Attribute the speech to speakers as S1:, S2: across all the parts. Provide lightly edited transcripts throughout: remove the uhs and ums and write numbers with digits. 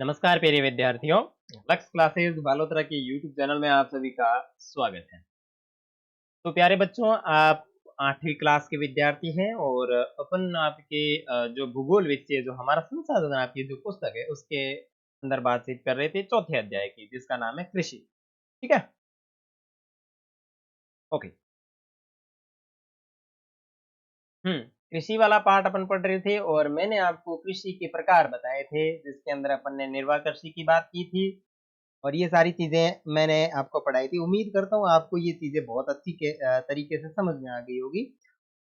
S1: नमस्कार प्रिय विद्यार्थियों। लक्ष्य क्लासेस बालोतरा के यूट्यूब चैनल में आप सभी का स्वागत है। तो प्यारे बच्चों, आप 8वीं क्लास के विद्यार्थी हैं और अपन आपके जो भूगोल विषय जो हमारा संसाधन आपकी जो पुस्तक है उसके अंदर बातचीत कर रहे थे चौथे अध्याय की, जिसका नाम है कृषि। ठीक है, ओके। कृषि वाला पार्ट अपन पढ़ रहे थे और मैंने आपको कृषि के प्रकार बताए थे, जिसके अंदर अपन ने निर्वाह कृषि की बात की थी और ये सारी चीज़ें मैंने आपको पढ़ाई थी। उम्मीद करता हूँ आपको ये चीज़ें बहुत अच्छी तरीके से समझ में आ गई होगी।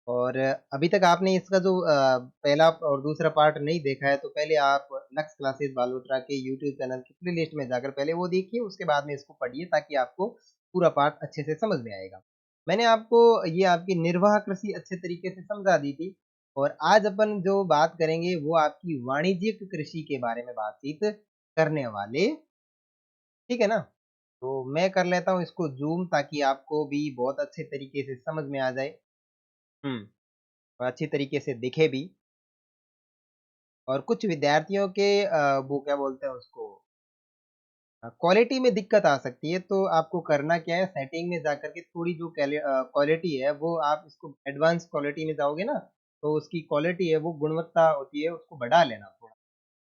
S1: और अभी तक आपने इसका जो पहला और दूसरा पार्ट नहीं देखा है, तो पहले आप लक्ष्य क्लासेस बालोतरा के यूट्यूब चैनल की प्लेलिस्ट में जाकर पहले वो देखिए, उसके बाद में इसको पढ़िए ताकि आपको पूरा पार्ट अच्छे से समझ में आएगा। मैंने आपको ये आपकी निर्वाह कृषि अच्छे तरीके से समझा दी थी और आज अपन जो बात करेंगे वो आपकी वाणिज्यिक कृषि के बारे में बातचीत करने वाले। ठीक है ना? तो मैं कर लेता हूँ इसको ज़ूम ताकि आपको भी बहुत अच्छे तरीके से समझ में आ जाए। और अच्छी तरीके से दिखे भी। और कुछ विद्यार्थियों के वो क्या बोलते हैं उसको, क्वालिटी में दिक्कत आ सकती है, तो आपको करना क्या है, सेटिंग में जाकर के थोड़ी जो क्वालिटी है वो आप इसको एडवांस क्वालिटी में जाओगे ना, तो उसकी क्वालिटी है वो गुणवत्ता होती है उसको बढ़ा लेना थोड़ा।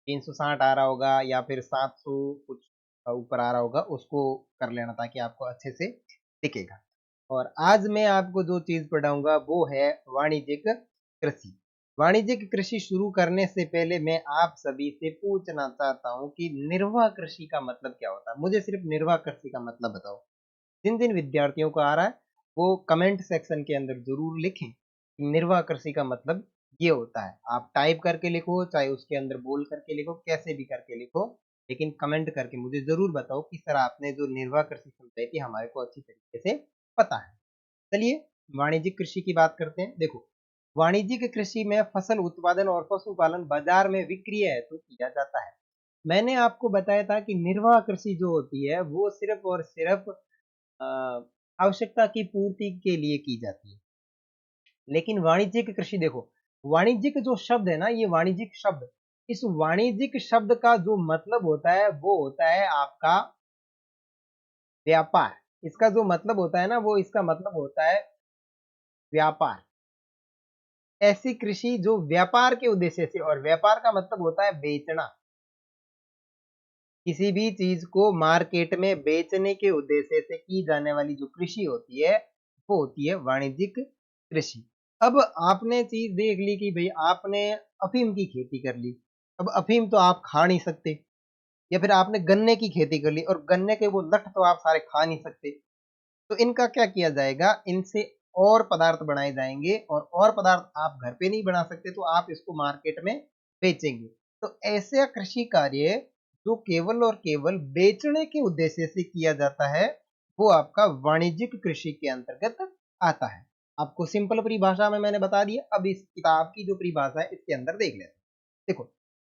S1: 360 आ रहा होगा या फिर 700 कुछ ऊपर आ रहा होगा, उसको कर लेना ताकि आपको अच्छे से दिखेगा। और आज मैं आपको जो चीज़ पढ़ाऊँगा वो है वाणिज्यिक कृषि। वाणिज्यिक कृषि शुरू करने से पहले मैं आप सभी से पूछना चाहता हूँ कि निर्वाह कृषि का मतलब क्या होता है? मुझे सिर्फ निर्वाह कृषि का मतलब बताओ। जिन-जिन विद्यार्थियों को आ रहा है, वो कमेंट सेक्शन के अंदर ज़रूर लिखें कि निर्वाह कृषि का मतलब ये होता है। आप टाइप करके लिखो, चाहे उसके अंदर बोल करके लिखो, कैसे भी करके लिखो, लेकिन कमेंट करके मुझे ज़रूर बताओ कि सर आपने जो निर्वाह कृषि समझाई थी हमारे को अच्छी तरीके से पता है। चलिए वाणिज्यिक कृषि की बात करते हैं। देखो, वाणिज्यिक कृषि में फसल उत्पादन और पशुपालन बाजार में विक्रय हेतु किया जाता है। मैंने आपको बताया था कि निर्वाह कृषि जो होती है वो सिर्फ और सिर्फ अ, आवश्यकता की पूर्ति के लिए की जाती है। लेकिन वाणिज्यिक कृषि देखो, वाणिज्यिक जो शब्द है ना, ये वाणिज्यिक शब्द, इस वाणिज्यिक शब्द का जो मतलब होता है वो होता है आपका व्यापार। इसका जो मतलब होता है ना, वो इसका मतलब होता है व्यापार। ऐसी कृषि जो व्यापार के उद्देश्य से, और व्यापार का मतलब होता है बेचना। किसी भी चीज को मार्केट में बेचने के उद्देश्य से की जाने वाली जो कृषि होती है वो होती है वाणिज्यिक कृषि। अब आपने चीज देख ली कि भाई आपने अफीम की खेती कर ली। अब अफीम तो आप खा नहीं सकते, या फिर आपने गन्ने की खेती कर ली और गन्ने के वो लठ तो आप सारे खा नहीं सकते। तो इनका क्या किया जाएगा, इनसे और पदार्थ बनाए जाएंगे और पदार्थ आप घर पे नहीं बना सकते, तो आप इसको मार्केट में बेचेंगे। तो ऐसा कृषि कार्य जो केवल और केवल बेचने के उद्देश्य से किया जाता है वो आपका वाणिज्यिक कृषि के अंतर्गत आता है। आपको सिंपल परिभाषा में मैंने बता दिया। अब इस किताब की जो परिभाषा है इसके अंदर देख लेते हैं। देखो,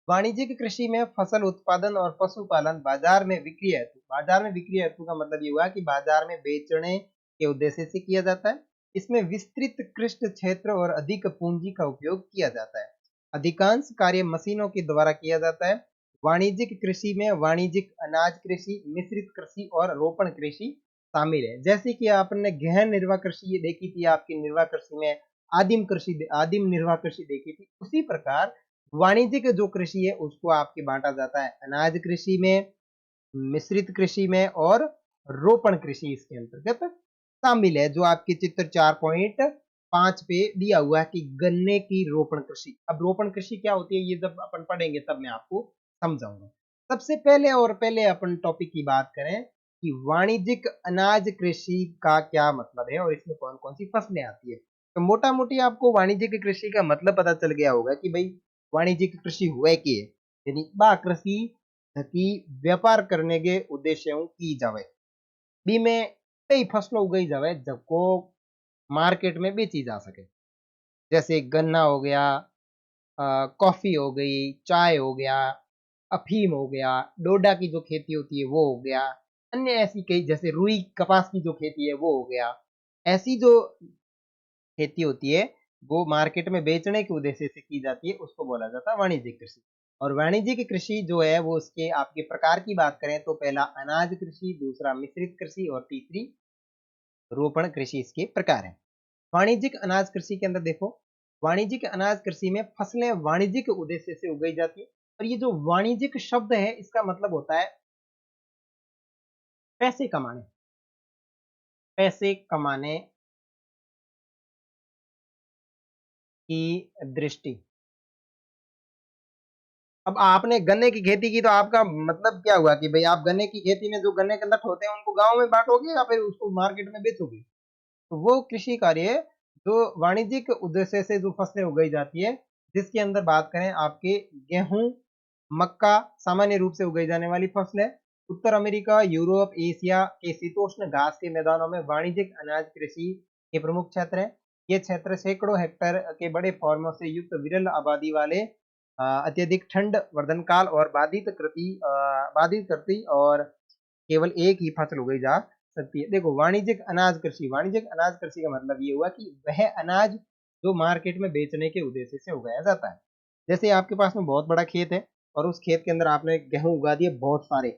S1: वाणिज्यिक कृषि में फसल उत्पादन और पशुपालन बाजार में बिक्री हेतु, बाजार में बिक्री हेतु का मतलब ये हुआ कि बाजार में बेचने के उद्देश्य से किया जाता है। इसमें विस्तृत कृषि क्षेत्र और अधिक पूंजी का उपयोग किया जाता है। अधिकांश कार्य मशीनों के द्वारा किया जाता है। वाणिज्यिक कृषि में वाणिज्यिक अनाज कृषि, मिश्रित कृषि और रोपण कृषि शामिल है। जैसे कि आपने गहन निर्वाह कृषि ये देखी थी आपकी निर्वाह कृषि में, आदिम निर्वाह कृषि देखी थी, उसी प्रकार वाणिज्यिक जो कृषि है उसको आपके बांटा जाता है अनाज कृषि में, मिश्रित कृषि में और रोपण कृषि इसके अंतर्गत शामिल है, जो आपके चित्र 4.5 पे दिया हुआ है कि गन्ने की रोपण कृषि। अब रोपण कृषि क्या होती है ये जब अपन पढ़ेंगे तब मैं आपको समझाऊंगा। सबसे पहले और पहले अपन टॉपिक की बात करें कि वाणिज्यिक अनाज कृषि का क्या मतलब है और इसमें कौन कौन सी फसलें आती है। तो मोटा मोटी आपको वाणिज्यिक कृषि का मतलब पता चल गया होगा कि भाई वाणिज्यिक कृषि हुआ की है, यानी बा कृषि की व्यापार करने के उद्देश्य की जावे। बी में कई फसलों उगाई जावे जबको मार्केट में बेची जा सके। जैसे गन्ना हो गया, कॉफी हो गई, चाय हो गया, अफीम हो गया, डोडा की जो खेती होती है वो हो गया, अन्य ऐसी कई जैसे रुई कपास की जो खेती है वो हो गया। ऐसी जो खेती होती है वो मार्केट में बेचने के उद्देश्य से की जाती है, उसको बोला जाता है वाणिज्यिक कृषि। और वाणिज्यिक कृषि जो है वो उसके आपके प्रकार की बात करें तो पहला अनाज कृषि, दूसरा मिश्रित कृषि और तीसरी रोपण कृषि इसके प्रकार है। वाणिज्यिक अनाज कृषि के अंदर देखो, वाणिज्यिक अनाज कृषि में फसलें वाणिज्यिक उद्देश्य से उगाई जाती है। और ये जो वाणिज्यिक शब्द है इसका मतलब होता है पैसे कमाने, पैसे कमाने की दृष्टि। अब आपने गन्ने की खेती की तो आपका मतलब क्या हुआ कि भाई आप गन्ने की खेती में जो गन्ने के लट होते हैं उनको गांव में बांटोगे या फिर उसको मार्केट में बेचोगे। तो वो कृषि कार्य जो वाणिज्यिक उद्देश्य से जो फसलें उगाई जाती है, जिसके अंदर बात करें आपके गेहूं, मक्का सामान्य रूप से उगाई जाने वाली फसल है। उत्तर अमेरिका, यूरोप, एशिया के शीतोष्ण घास के मैदानों में वाणिज्यिक अनाज कृषि के प्रमुख क्षेत्र है। ये क्षेत्र सैकड़ों हेक्टेयर के बड़े फॉर्मों से युक्त विरल आबादी वाले अत्यधिक ठंड वर्धन काल और बाधित करती और केवल एक ही फसल उगाई जा सकती है। देखो वाणिज्यिक अनाज कृषि का मतलब ये हुआ कि वह अनाज जो मार्केट में बेचने के उद्देश्य से उगाया जाता है। जैसे आपके पास में बहुत बड़ा खेत है और उस खेत के अंदर आपने गेहूं उगा दिए बहुत सारे,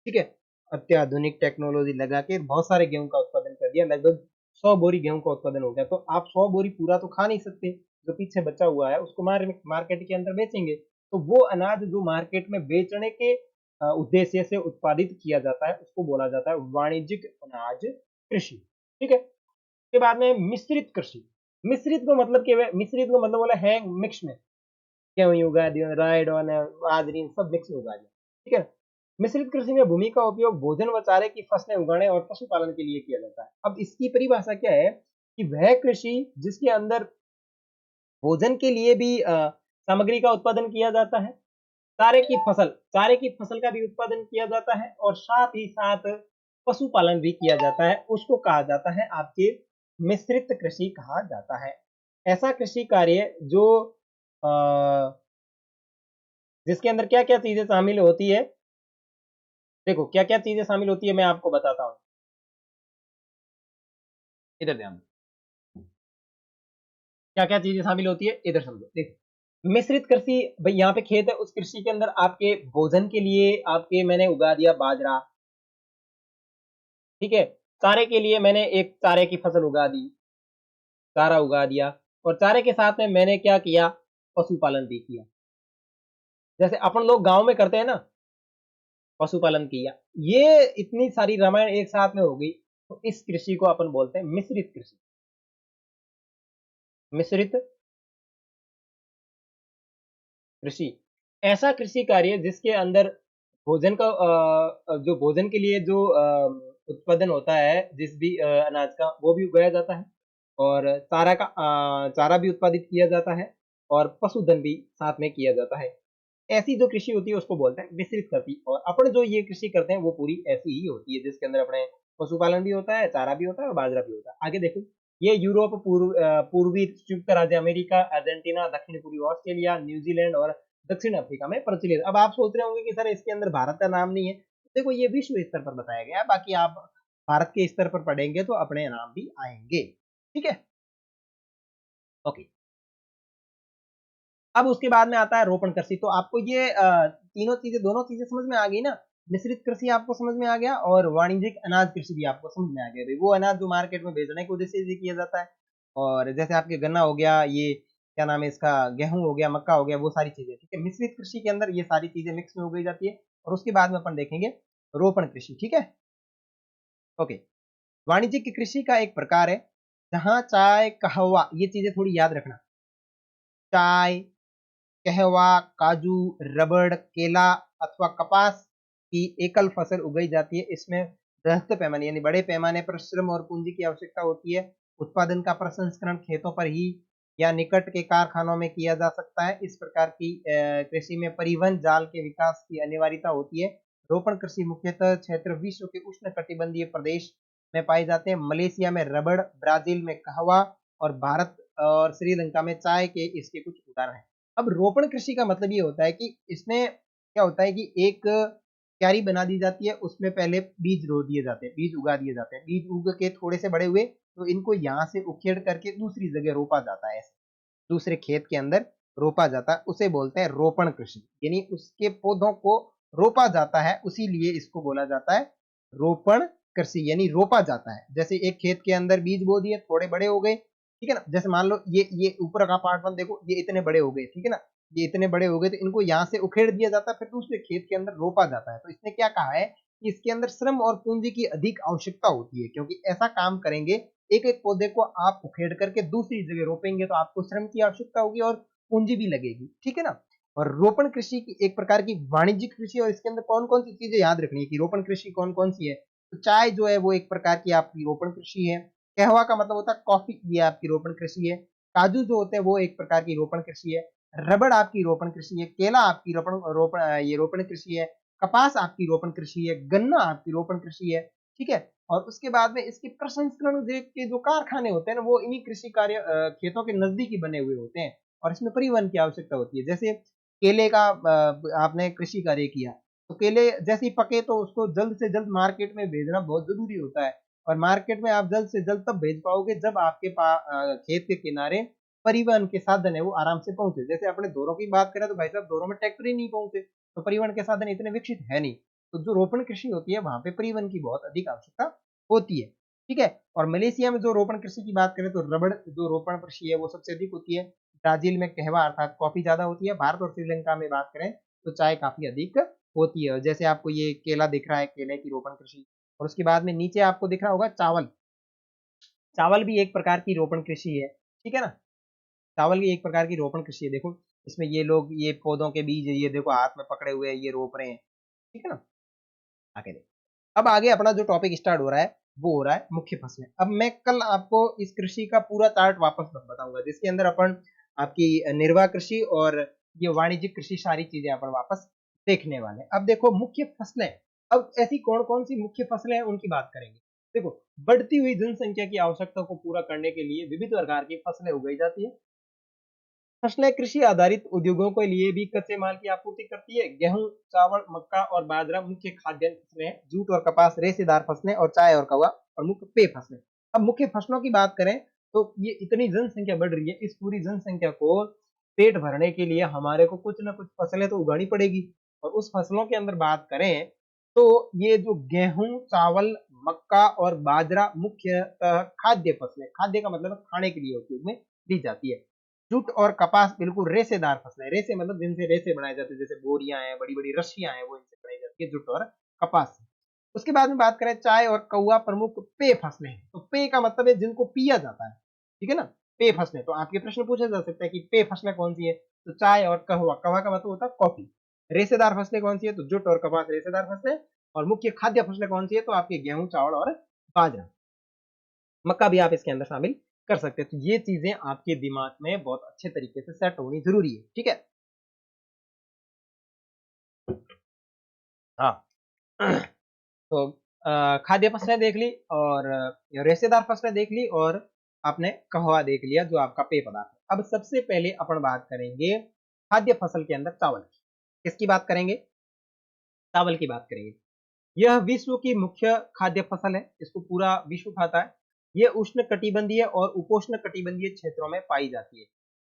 S1: ठीक है, अत्याधुनिक टेक्नोलॉजी लगा के बहुत सारे गेहूं का उत्पादन कर दिया, लगभग 100 बोरी गेहूं का उत्पादन हो गया। तो आप 100 बोरी पूरा तो खा नहीं सकते, जो पीछे बचा हुआ है उसको मार्केट के अंदर बेचेंगे। तो वो अनाज जो मार्केट में बेचने के उद्देश्य से उत्पादित किया जाता है उसको बोला जाता है वाणिज्यिक अनाज कृषि। ठीक है। उसके बाद में मिश्रित कृषि। मिश्रित को मतलब बोला है मिक्स में, गेहूं उगा दिया, राइड और बाजरी सब मिक्स में उगा दिया। ठीक है। मिश्रित कृषि में भूमि का उपयोग भोजन व चारे की फसलें उगाने और पशुपालन के लिए किया जाता है। अब इसकी परिभाषा क्या है कि वह कृषि जिसके अंदर भोजन के लिए भी सामग्री का उत्पादन किया जाता है, चारे की फसल का भी उत्पादन किया जाता है और साथ ही साथ पशुपालन भी किया जाता है, उसको कहा जाता है आपके मिश्रित कृषि कहा जाता है। ऐसा कृषि कार्य जो जिसके अंदर क्या क्या चीजें शामिल होती है, देखो क्या क्या चीजें शामिल होती है मैं आपको बताता हूँ। इधर ध्यान, क्या क्या चीजें शामिल होती है इधर समझो। देखो मिश्रित कृषि, भाई यहाँ पे खेत है, उस कृषि के अंदर आपके भोजन के लिए आपके मैंने उगा दिया बाजरा, ठीक है। चारे के लिए मैंने एक चारे की फसल उगा दी, चारा उगा दिया, और चारे के साथ में मैंने क्या किया, पशुपालन भी किया। जैसे अपन लोग गांव में करते हैं ना, पशुपालन किया। ये इतनी सारी रामायण एक साथ में हो गई, तो इस कृषि को अपन बोलते हैं मिश्रित कृषि। मिश्रित कृषि ऐसा कृषि कार्य जिसके अंदर भोजन का जो भोजन के लिए जो उत्पादन होता है जिस भी अनाज का वो भी उगाया जाता है, और चारा भी उत्पादित किया जाता है, और पशुधन भी साथ में किया जाता है। ऐसी जो कृषि होती है उसको बोलते हैं मिश्रित कृषि। और अपन जो ये कृषि करते हैं वो पूरी ऐसी ही होती है जिसके अंदर अपने पशुपालन भी होता है, चारा भी होता है और बाजरा भी होता है। आगे देखो, ये यूरोप, पूर्वी संयुक्त राज्य अमेरिका, अर्जेंटीना, दक्षिण पूर्वी ऑस्ट्रेलिया, न्यूजीलैंड और दक्षिण अफ्रीका में प्रचलित। अब आप सोच रहे होंगे कि सर इसके अंदर भारत का नाम नहीं है। देखो ये विश्व स्तर पर बताया गया है, बाकी आप भारत के स्तर पर पढ़ेंगे तो अपने नाम भी आएंगे। ठीक है, ओके। अब उसके बाद में आता है रोपण कृषि। तो आपको ये दोनों चीजें समझ में आ गई ना। मिश्रित कृषि आपको समझ में आ गया और वाणिज्यिक अनाज कृषि भी आपको समझ में आ गया। भाई वो अनाज जो मार्केट में बेचने के उद्देश्य से किया जाता है, और जैसे आपके गन्ना हो गया, ये क्या नाम है इसका, गेहूं हो गया, मक्का हो गया, वो सारी चीजें। ठीक है, मिश्रित कृषि के अंदर ये सारी चीजें मिक्स में उगाई जाती है। और उसके बाद में अपन देखेंगे रोपण कृषि। ठीक है, ओके। वाणिज्यिक कृषि का एक प्रकार है जहां चाय, कहवा, ये चीजें थोड़ी याद रखना। चाय, कहवा, काजू, रबड़, केला अथवा कपास की एकल फसल उगाई जाती है। इसमें बृहत पैमाने यानी बड़े पैमाने पर श्रम और पूंजी की आवश्यकता होती है। उत्पादन का प्रसंस्करण खेतों पर ही या निकट के कारखानों में किया जा सकता है। इस प्रकार की कृषि में परिवहन जाल के विकास की अनिवार्यता होती है। रोपण कृषि मुख्यतः क्षेत्र विश्व के उष्ण कटिबंधीय प्रदेश में पाए जाते हैं। मलेशिया में रबड़, ब्राजील में कहवा और भारत और श्रीलंका में चाय के इसके कुछ उदाहरण हैं। अब रोपण कृषि का मतलब ये होता है कि इसमें क्या होता है कि एक क्यारी बना दी जाती है, उसमें पहले बीज रो दिए जाते हैं, बीज उगा दिए जाते हैं। बीज उग के थोड़े से बड़े हुए तो इनको यहाँ से उखेड़ करके दूसरी जगह रोपा जाता है, ऐसे दूसरे खेत के अंदर रोपा जाता है उसे बोलते हैं रोपण कृषि, यानी उसके पौधों को रोपा जाता है, उसी लिए इसको बोला जाता है रोपण कृषि, यानी रोपा जाता है। जैसे एक खेत के अंदर बीज बो दिए, थोड़े बड़े हो गए, ठीक है ना, जैसे मान लो ये ऊपर का पार्ट वन देखो, ये इतने बड़े हो गए, ठीक है ना, ये इतने बड़े हो गए, तो इनको यहाँ से उखेड़ दिया जाता है, फिर दूसरे खेत के अंदर रोपा जाता है। तो इसने क्या कहा है कि इसके अंदर श्रम और पूंजी की अधिक आवश्यकता होती है, क्योंकि ऐसा काम करेंगे, एक एक पौधे को आप उखेड़ करके दूसरी जगह रोपेंगे, तो आपको श्रम की आवश्यकता होगी और पूंजी भी लगेगी, ठीक है ना। और रोपण कृषि की एक प्रकार की वाणिज्यिक कृषि, और इसके अंदर कौन कौन सी चीजें याद रखनी है कि रोपण कृषि कौन कौन सी है। तो चाय जो है वो एक प्रकार की आपकी रोपण कृषि है, कहवा का मतलब होता है कॉफी, ये आपकी रोपण कृषि है, काजू जो होते हैं वो एक प्रकार की रोपण कृषि है, रबड़ आपकी रोपण कृषि है, केला आपकी रोपण कृषि है, कपास आपकी रोपण कृषि है, गन्ना आपकी रोपण कृषि है, ठीक है। और उसके बाद में इसके प्रसंस्करण के जो कारखाने होते हैं ना, वो इन्हीं कृषि कार्य खेतों के नजदीक ही बने हुए होते हैं, और इसमें परिवहन की आवश्यकता होती है। जैसे केले का आपने कृषि कार्य किया, तो केले जैसे ही पके तो उसको जल्द से जल्द मार्केट में भेजना बहुत जरूरी होता है, और मार्केट में आप जल्द से जल्द तब भेज पाओगे जब आपके खेत के किनारे परिवहन के साधन है वो आराम से पहुंचे। जैसे अपने दोरों की बात करें तो भाई साहब दोरों में ट्रैक्टर ही नहीं पहुंचे, तो परिवहन के साधन इतने विकसित है नहीं। तो जो रोपण कृषि होती है वहां पे परिवहन की बहुत अधिक आवश्यकता होती है, ठीक है। और मलेशिया में जो रोपण कृषि की बात करें तो रबड़ जो रोपण कृषि है वो सबसे अधिक होती है। ब्राजील में कहवा अर्थात कॉफी ज्यादा होती है। भारत और श्रीलंका में बात करें तो चाय काफी अधिक होती है। जैसे आपको ये केला दिख रहा है, केले की रोपण कृषि, और उसके बाद में नीचे आपको दिख रहा होगा चावल, चावल भी एक प्रकार की रोपण कृषि है, ठीक है ना। चावल भी एक प्रकार की रोपण कृषि है। देखो इसमें ये लोग ये पौधों के बीज ये देखो हाथ में पकड़े हुए ये रोप रहे हैं, ठीक है ना। आगे देखो, अब आगे अपना जो टॉपिक स्टार्ट हो रहा है वो हो रहा है मुख्य फसलें। अब मैं कल आपको इस कृषि का पूरा चार्ट वापस बताऊंगा, जिसके अंदर अपन आपकी निर्वाह कृषि और ये वाणिज्यिक कृषि सारी चीजें अपन वापस देखने वाले हैं। अब देखो मुख्य फसलें, अब ऐसी कौन कौन सी मुख्य फसलें हैं उनकी बात करेंगे। देखो बढ़ती हुई जनसंख्या की आवश्यकता को पूरा करने के लिए विविध प्रकार की फसलें उगाई जाती है। फसलें कृषि आधारित उद्योगों के लिए भी कच्चे माल की आपूर्ति करती है। गेहूं, चावल, मक्का और बाजरा मुख्य खाद्यान्न फसलें हैं। जूट और कपास रेशेदार फसलें, और चाय और कवा और मुख्य पेय फसलें। अब मुख्य फसलों की बात करें तो ये इतनी जनसंख्या बढ़ रही है, इस पूरी जनसंख्या को पेट भरने के लिए हमारे को कुछ ना कुछ फसलें तो उगानी पड़ेगी। और उस फसलों के अंदर बात करें तो ये जो गेहूं, चावल, मक्का और बाजरा मुख्य खाद्य फसलें, खाद्य का मतलब खाने के लिए उपयोग में ली जाती है। जूट और कपास बिल्कुल रेशेदार फसलें, रेशे मतलब जिनसे रेशे बनाए जाते हैं, जैसे बोरियां हैं, बड़ी बड़ी रस्सियां हैं, वो इनसे बनाई जाती है जूट और कपास। उसके बाद में बात करें चाय और कौवा प्रमुख पेय फसलें हैं। तो पेय का मतलब है जिनको पिया जाता है, ठीक है ना, पेय फसलें। तो आपके प्रश्न पूछा जा सकता है कि पेय फसलें कौन सी है, तो चाय और कहवा, कहवा का मतलब होता है कॉफी। रेशेदार फसलें कौन सी है, तो जुट और कपास रेशेदार फसलें। और मुख्य खाद्य फसलें कौन सी है, तो आपके गेहूं, चावल और बाजरा, मक्का भी आप इसके अंदर शामिल कर सकते हैं। तो ये चीजें आपके दिमाग में बहुत अच्छे तरीके से सेट होनी जरूरी है, ठीक है। हाँ तो खाद्य फसलें देख ली, और रेशेदार फसलें देख ली, और आपने कहवा देख लिया जो आपका पेय पदार्थ है। अब सबसे पहले अपन बात करेंगे खाद्य फसल के अंदर चावल की। किसकी बात करेंगे, चावल की बात करेंगे। यह विश्व की मुख्य खाद्य फसल है, इसको पूरा विश्व खाता है। यह उष्ण कटिबंधीय और उपोष्ण कटिबंधीय क्षेत्रों में पाई जाती है।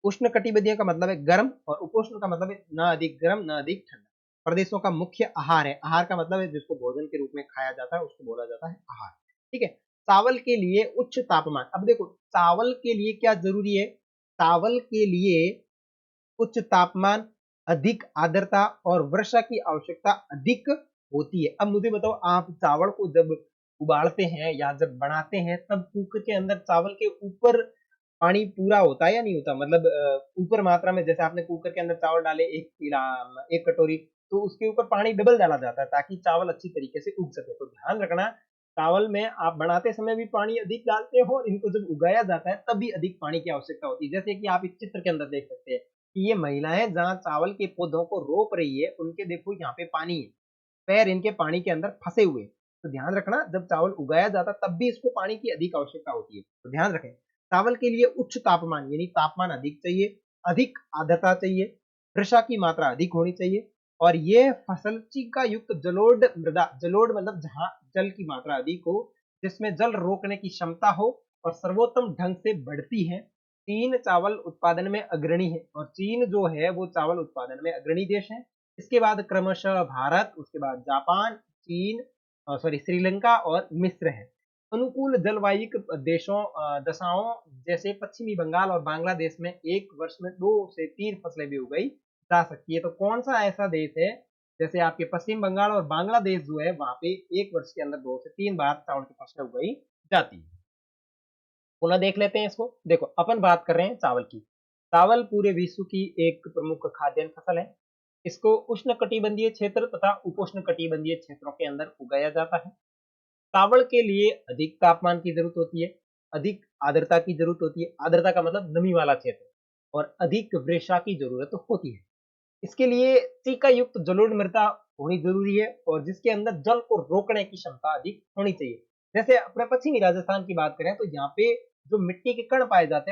S1: उष्ण कटिबंधीय का मतलब है गर्म, और उपोष्ण का मतलब है न अधिक गर्म न अधिक ठंडा प्रदेशों का मुख्य आहार है। आहार का मतलब है जिसको भोजन के रूप में खाया जाता है उसको बोला जाता है आहार, ठीक है। चावल के लिए उच्च तापमान, अब देखो चावल के लिए क्या जरूरी है, चावल के लिए उच्च तापमान, अधिक आर्द्रता और वर्षा की आवश्यकता अधिक होती है। अब मुझे बताओ, आप चावल को जब उबालते हैं या जब बनाते हैं तब कुकर के अंदर चावल के ऊपर पानी पूरा होता है या नहीं होता, मतलब ऊपर मात्रा में, जैसे आपने कुकर के अंदर चावल डाले एक कटोरी, तो उसके ऊपर पानी डबल डाला जाता है ताकि चावल अच्छी तरीके से उग सके। तो ध्यान रखना, चावल में आप बनाते समय भी पानी अधिक डालते हो, और इनको जब उगाया जाता है तब भी अधिक पानी की आवश्यकता होती है। जैसे कि आप इस चित्र के अंदर देख सकते हैं कि ये महिलाएं जहाँ चावल के पौधों को रोप रही है, उनके देखो यहाँ पे पानी है, पैर इनके पानी के अंदर फंसे हुए। तो ध्यान रखना, जब चावल उगाया जाता तब भी इसको पानी की अधिक आवश्यकता होती है, तो ध्यान रखें। चावल के लिए उच्च तापमान यानी तापमान अधिक चाहिए, अधिक आर्द्रता चाहिए, वर्षा की मात्रा अधिक होनी चाहिए, और ये फसल चिका युक्त जलोढ़ मृदा, जलोढ़ मतलब जहां जल की मात्रा अधिक हो, जिसमें जल रोकने की क्षमता हो और सर्वोत्तम ढंग से बढ़ती है, चीन चावल उत्पादन में अग्रणी है और चीन जो है वो चावल उत्पादन में अग्रणी देश है। इसके बाद क्रमशः भारत, उसके बाद जापान, चीन, श्रीलंका और मिस्र है। अनुकूल जलवायु देशों दशाओं जैसे पश्चिमी बंगाल और बांग्लादेश में एक वर्ष में 2 से 3 फसलें भी उगाई जा सकती है। तो कौन सा ऐसा देश है जैसे आपके पश्चिम बंगाल और बांग्लादेश जो है वहां पे एक वर्ष के अंदर 2 से 3 बार चावल की फसलें उगाई जाती है। पुनः देख लेते हैं इसको। देखो अपन बात कर रहे हैं चावल की। चावल पूरे विश्व की एक प्रमुख खाद्यान्न फसल है। इसको उष्णकटिबंधीय क्षेत्र तथा उपोष्णकटिबंधीय क्षेत्रों के अंदर उगाया जाता है। चावल के लिए अधिक तापमान की जरूरत होती है, अधिक आर्द्रता की जरूरत होती है, आर्द्रता का मतलब नमी वाला क्षेत्र, और अधिक वर्षा की जरूरत होती है। इसके लिए सिक्का युक्त जलोढ़ मृदा होनी जरूरी है और जिसके अंदर जल को रोकने की क्षमता अधिक होनी चाहिए। जैसे अपने पश्चिमी राजस्थान की बात करें तो यहाँ पे जो मिट्टी के कण पाए जाते हैं